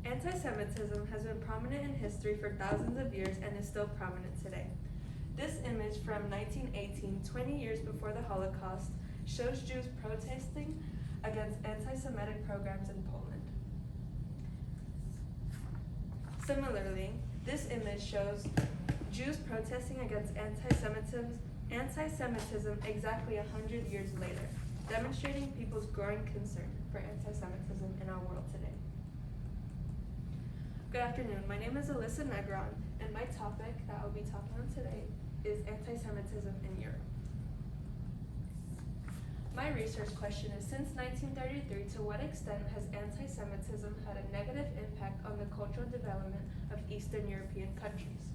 Anti-Semitism has been prominent in history for thousands of years and is still prominent today. This image from 1918, 20 years before the Holocaust, shows Jews protesting against anti-Semitic programs in Poland. Similarly, this image shows Jews protesting against anti-Semitism exactly 100 years later, demonstrating people's growing concern for anti-Semitism in our world today. Good afternoon, my name is Alyssa Negron, and my topic that I'll be talking on today is anti-Semitism in Europe. My research question is, since 1933, to what extent has anti-Semitism had a negative impact on the cultural development of Eastern European countries?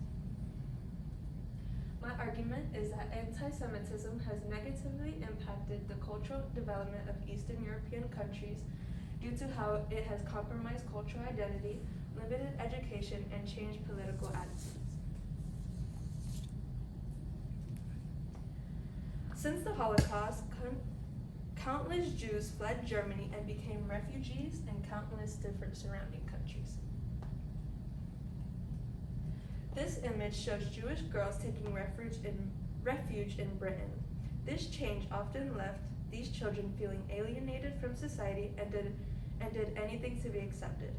My argument is that anti-Semitism has negatively impacted the cultural development of Eastern European countries due to how it has compromised cultural identity, limited education, and changed political attitudes. Since the Holocaust, countless Jews fled Germany and became refugees in countless different surrounding countries. This image shows Jewish girls taking refuge in Britain. This change often left these children feeling alienated from society and did anything to be accepted.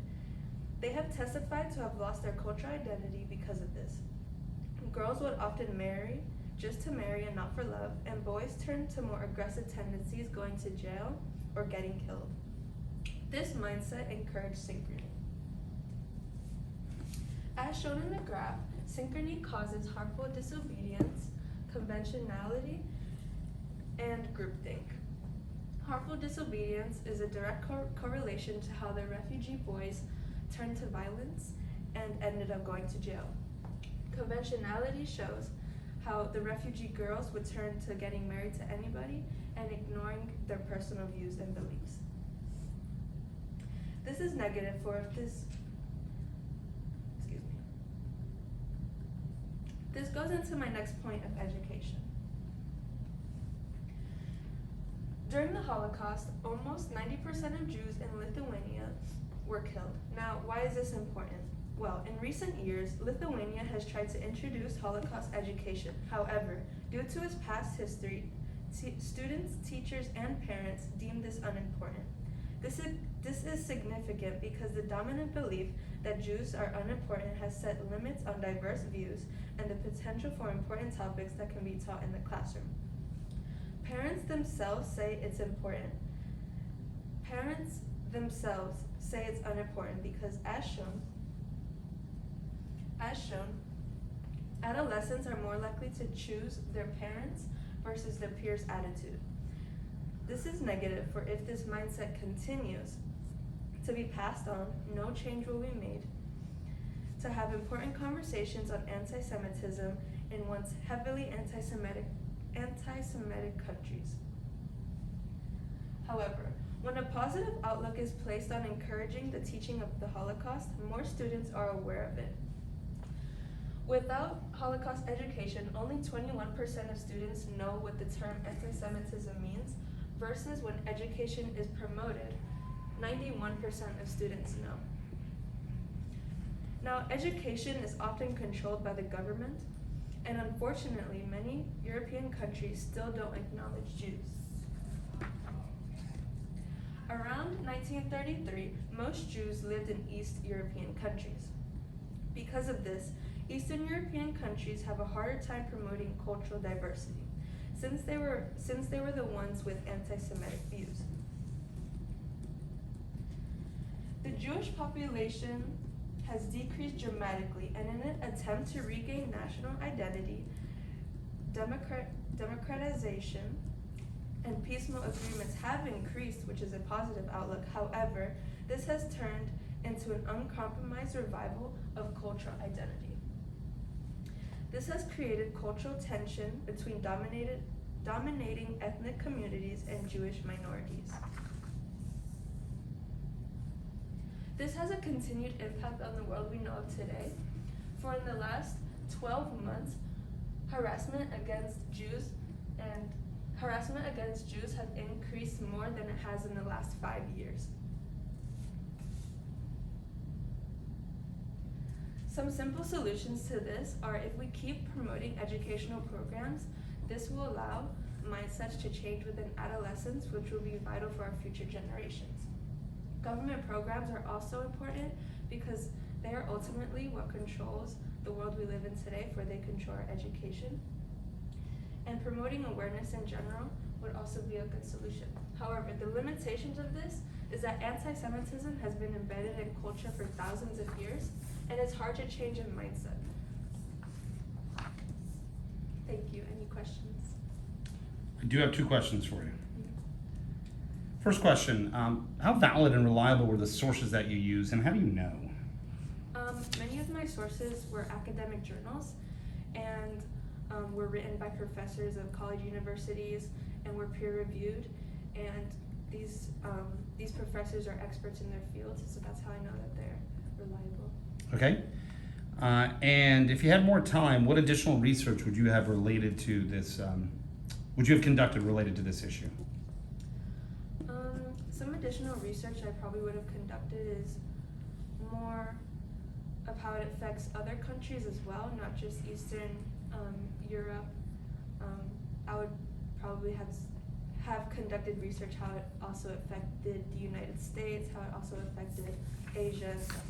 They have testified to have lost their cultural identity because of this. Girls would often marry just to marry and not for love, and boys turned to more aggressive tendencies, going to jail or getting killed. This mindset encouraged synchrony. As shown in the graph, synchrony causes harmful disobedience, conventionality, and groupthink. Harmful disobedience is a direct correlation to how the refugee boys turned to violence and ended up going to jail. Conventionality shows how the refugee girls would turn to getting married to anybody and ignoring their personal views and beliefs. This is negative for if This goes into my next point of education. During the Holocaust, almost 90% of Jews in Lithuania were killed. Now, why is this important? Well, in recent years, Lithuania has tried to introduce Holocaust education. However, due to its past history, students, teachers, and parents deem this unimportant. This is significant because the dominant belief that Jews are unimportant has set limits on diverse views and the potential for important topics that can be taught in the classroom. Parents themselves say it's important. Parents themselves say it's unimportant because, as shown, adolescents are more likely to choose their parents versus their peers' attitude. This is negative, for if this mindset continues to be passed on, no change will be made to have important conversations on anti-Semitism in once heavily anti-Semitic countries. However, when a positive outlook is placed on encouraging the teaching of the Holocaust, more students are aware of it. Without Holocaust education, only 21% of students know what the term anti-Semitism means, versus when education is promoted, 91% of students know. Now, education is often controlled by the government, and unfortunately, many European countries still don't acknowledge Jews. Around 1933, most Jews lived in East European countries. Because of this, Eastern European countries have a harder time promoting cultural diversity, since they were the ones with anti-Semitic views. The Jewish population has decreased dramatically, and in an attempt to regain national identity, democratization and peaceful agreements have increased, which is a positive outlook. However, this has turned into an uncompromised revival of cultural identity. This has created cultural tension between dominating ethnic communities and Jewish minorities. This has a continued impact on the world we know of today. For in the last 12 months, harassment against Jews have increased more than it has in the last 5 years. Some simple solutions to this are if we keep promoting educational programs, this will allow mindsets to change within adolescents, which will be vital for our future generations. Government programs are also important because they are ultimately what controls the world we live in today, for they control our education. And promoting awareness in general would also be a good solution. However, the limitations of this is that anti-Semitism has been embedded in culture for thousands of years, and it's hard to change a mindset. Thank you. Any questions? I do have 2 questions for you. First question, how valid and reliable were the sources that you use, and how do you know? Many of my sources were academic journals, and were written by professors of college universities and were peer-reviewed, and these professors are experts in their fields, so that's how I know that they're reliable. Okay. And if you had more time, what additional research would you have related to this, would you have conducted related to this issue? Some additional research I probably would have conducted is more of how it affects other countries as well, not just Eastern Europe. I would probably have conducted research how it also affected the United States, how it also affected Asia and stuff.